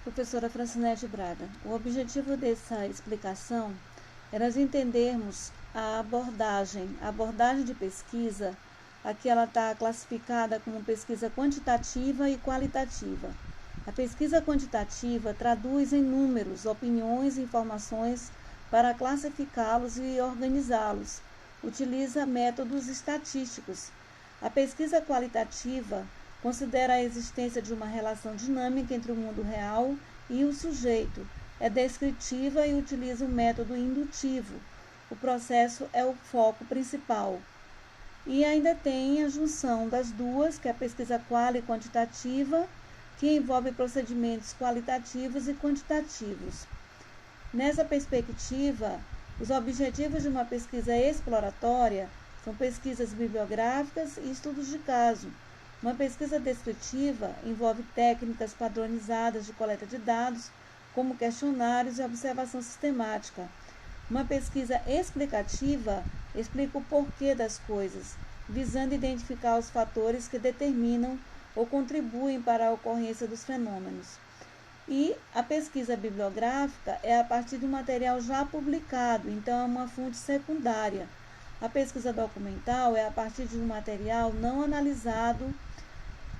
professora Francinete Braga. O objetivo dessa explicação é nós entendermos a abordagem de pesquisa. Aqui ela está classificada como pesquisa quantitativa e qualitativa. A pesquisa quantitativa traduz em números, opiniões e informações para classificá-los e organizá-los. Utiliza métodos estatísticos. A pesquisa qualitativa considera a existência de uma relação dinâmica entre o mundo real e o sujeito. É descritiva e utiliza o método indutivo. O processo é o foco principal. E ainda tem a junção das duas, que é a pesquisa qual e quantitativa, que envolve procedimentos qualitativos e quantitativos. Nessa perspectiva, os objetivos de uma pesquisa exploratória são pesquisas bibliográficas e estudos de caso. Uma pesquisa descritiva envolve técnicas padronizadas de coleta de dados, como questionários e observação sistemática. Uma pesquisa explicativa explica o porquê das coisas, visando identificar os fatores que determinam ou contribuem para a ocorrência dos fenômenos. E a pesquisa bibliográfica é a partir de um material já publicado, então é uma fonte secundária. A pesquisa documental é a partir de um material não analisado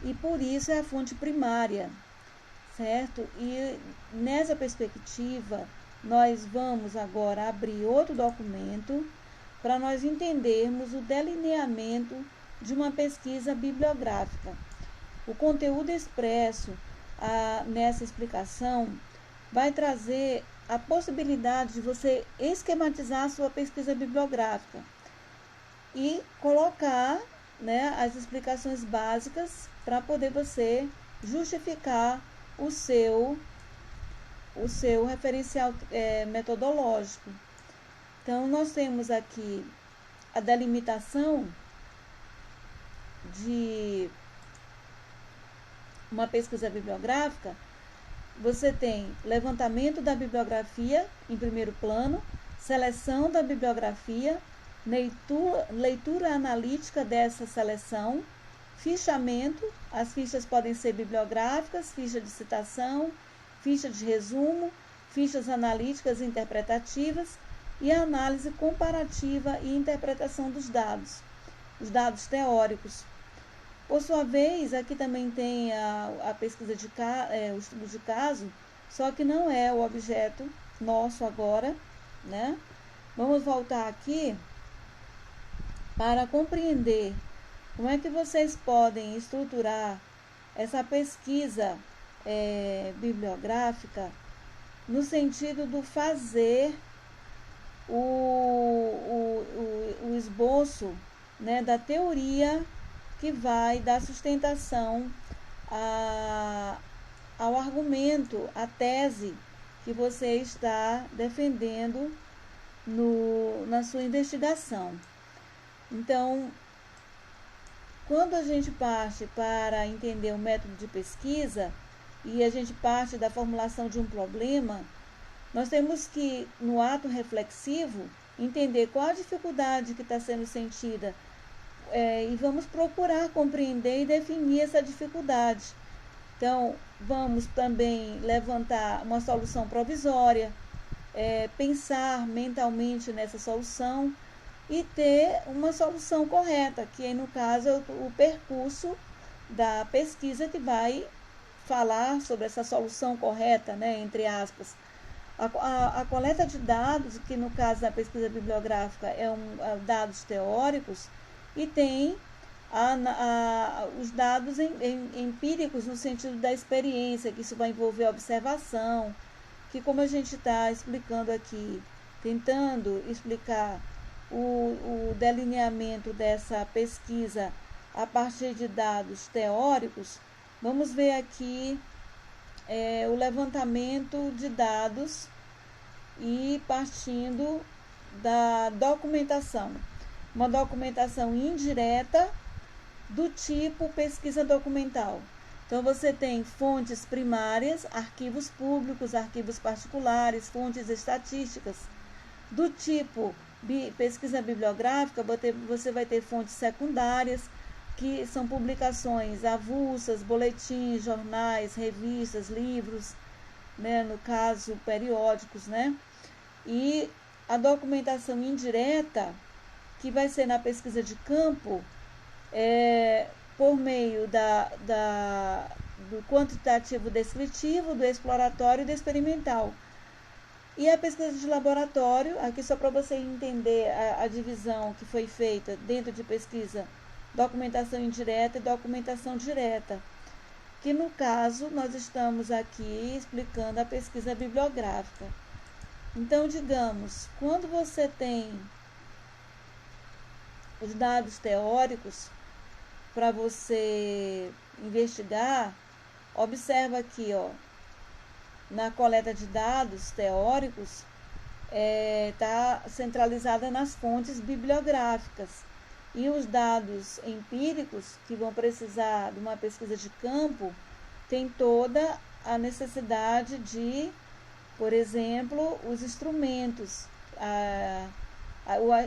e por isso é a fonte primária, certo? E nessa perspectiva, nós vamos agora abrir outro documento para nós entendermos o delineamento de uma pesquisa bibliográfica. O conteúdo expresso nessa explicação vai trazer a possibilidade de você esquematizar a sua pesquisa bibliográfica e colocar, as explicações básicas para poder você justificar o seu referencial metodológico. Então, nós temos aqui a delimitação de uma pesquisa bibliográfica. Você tem levantamento da bibliografia em primeiro plano, seleção da bibliografia, leitura analítica dessa seleção, fichamento. As fichas podem ser bibliográficas, ficha de citação, ficha de resumo, fichas analíticas e interpretativas e a análise comparativa e interpretação dos dados, os dados teóricos. Por sua vez, aqui também tem a pesquisa o estudo de caso, só que não é o objeto nosso agora, Vamos voltar aqui para compreender como é que vocês podem estruturar essa pesquisa bibliográfica no sentido do fazer o esboço, da teoria que vai dar sustentação ao argumento, à tese que você está defendendo na sua investigação. Então, quando a gente parte para entender o método de pesquisa e a gente parte da formulação de um problema, nós temos que, no ato reflexivo, entender qual a dificuldade que está sendo sentida e vamos procurar compreender e definir essa dificuldade. Então, vamos também levantar uma solução provisória, pensar mentalmente nessa solução e ter uma solução correta, que no caso é o percurso da pesquisa que vai falar sobre essa solução correta, entre aspas. A coleta de dados, que no caso da pesquisa bibliográfica é dados teóricos, e tem os dados empíricos no sentido da experiência, que isso vai envolver observação, que como a gente está explicando aqui, tentando explicar o delineamento dessa pesquisa a partir de dados teóricos, vamos ver aqui o levantamento de dados e partindo da documentação. Uma documentação indireta do tipo pesquisa documental. Então, você tem fontes primárias, arquivos públicos, arquivos particulares, fontes estatísticas. Do tipo pesquisa bibliográfica, você vai ter fontes secundárias, que são publicações avulsas, boletins, jornais, revistas, livros, né, no caso periódicos, né, e a documentação indireta, que vai ser na pesquisa de campo, por meio do quantitativo descritivo, do exploratório e do experimental. E a pesquisa de laboratório, aqui só para você entender a divisão que foi feita dentro de pesquisa, documentação indireta e documentação direta, que no caso nós estamos aqui explicando a pesquisa bibliográfica. Então, digamos, quando você tem os dados teóricos para você investigar, observa aqui, ó, na coleta de dados teóricos, está centralizada nas fontes bibliográficas. E os dados empíricos, que vão precisar de uma pesquisa de campo, tem toda a necessidade de, por exemplo, os instrumentos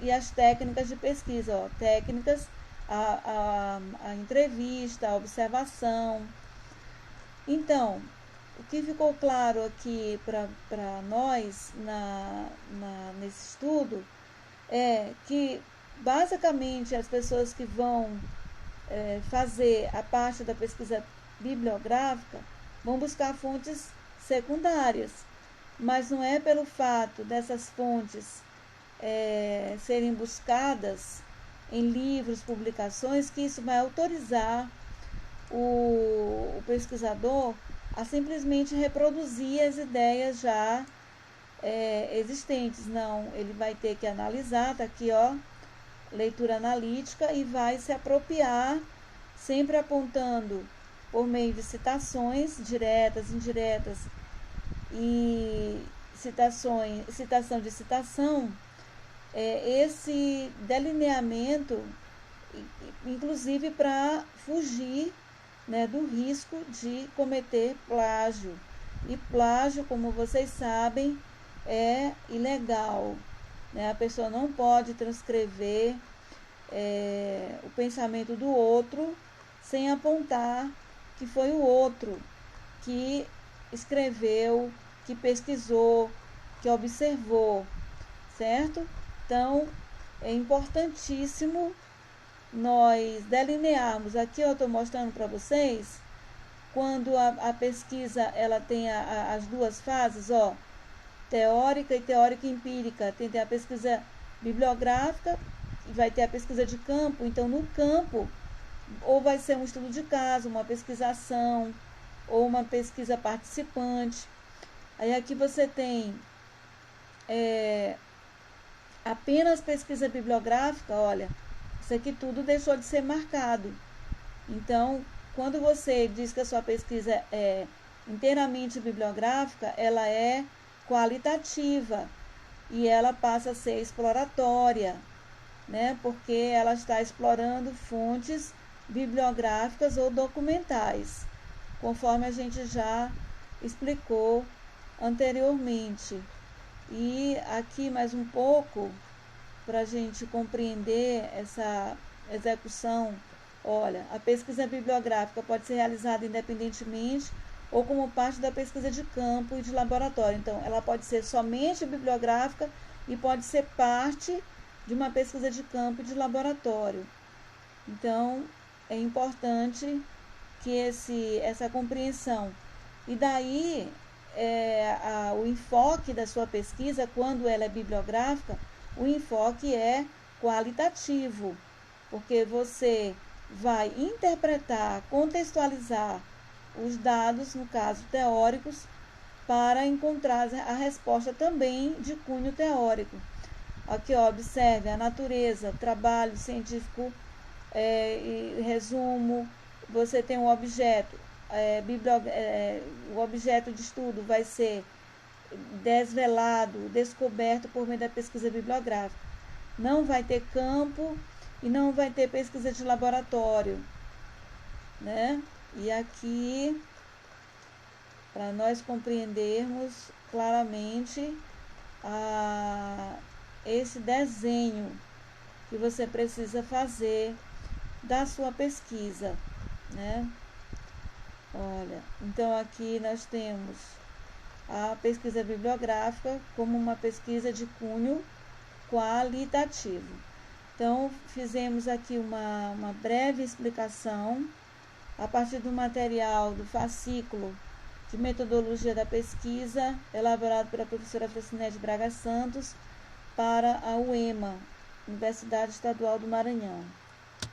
e as técnicas de pesquisa, ó, técnicas, a entrevista, a observação. Então, o que ficou claro aqui para nós nesse estudo é que, basicamente, as pessoas que vão fazer a parte da pesquisa bibliográfica vão buscar fontes secundárias, mas não é pelo fato dessas fontes serem buscadas em livros, publicações, que isso vai autorizar o pesquisador a simplesmente reproduzir as ideias já existentes. Não, ele vai ter que analisar, tá aqui, ó, leitura analítica, e vai se apropriar, sempre apontando por meio de citações diretas, indiretas e citação de citação, esse delineamento, inclusive para fugir, né, do risco de cometer plágio. E plágio, como vocês sabem, é ilegal, né? A pessoa não pode transcrever o pensamento do outro sem apontar que foi o outro que escreveu, que pesquisou, que observou, certo? Então, é importantíssimo nós delinearmos. Aqui eu estou mostrando para vocês, quando a pesquisa ela tem as duas fases, ó, teórica e teórica empírica. Tem a pesquisa bibliográfica e vai ter a pesquisa de campo. Então, no campo, ou vai ser um estudo de caso, uma pesquisação, ou uma pesquisa participante. Aí aqui você tem apenas pesquisa bibliográfica, olha, isso aqui tudo deixou de ser marcado. Então, quando você diz que a sua pesquisa é inteiramente bibliográfica, ela é qualitativa e ela passa a ser exploratória, né? Porque ela está explorando fontes bibliográficas ou documentais, conforme a gente já explicou anteriormente. E aqui mais um pouco, para a gente compreender essa execução. Olha, a pesquisa bibliográfica pode ser realizada independentemente ou como parte da pesquisa de campo e de laboratório. Então, ela pode ser somente bibliográfica e pode ser parte de uma pesquisa de campo e de laboratório. Então, é importante que essa compreensão. E daí, o enfoque da sua pesquisa, quando ela é bibliográfica, o enfoque é qualitativo, porque você vai interpretar, contextualizar os dados, no caso teóricos, para encontrar a resposta também de cunho teórico. Aqui, ó, observe a natureza, trabalho científico, resumo. Você tem um objeto, o objeto de estudo vai ser desvelado, descoberto por meio da pesquisa bibliográfica. Não vai ter campo e não vai ter pesquisa de laboratório, né? E aqui, para nós compreendermos claramente esse desenho que você precisa fazer da sua pesquisa, né? Olha, então aqui nós temos a pesquisa bibliográfica como uma pesquisa de cunho qualitativo. Então, fizemos aqui uma breve explicação a partir do material do fascículo de metodologia da pesquisa, elaborado pela professora Francinete Braga Santos para a UEMA, Universidade Estadual do Maranhão.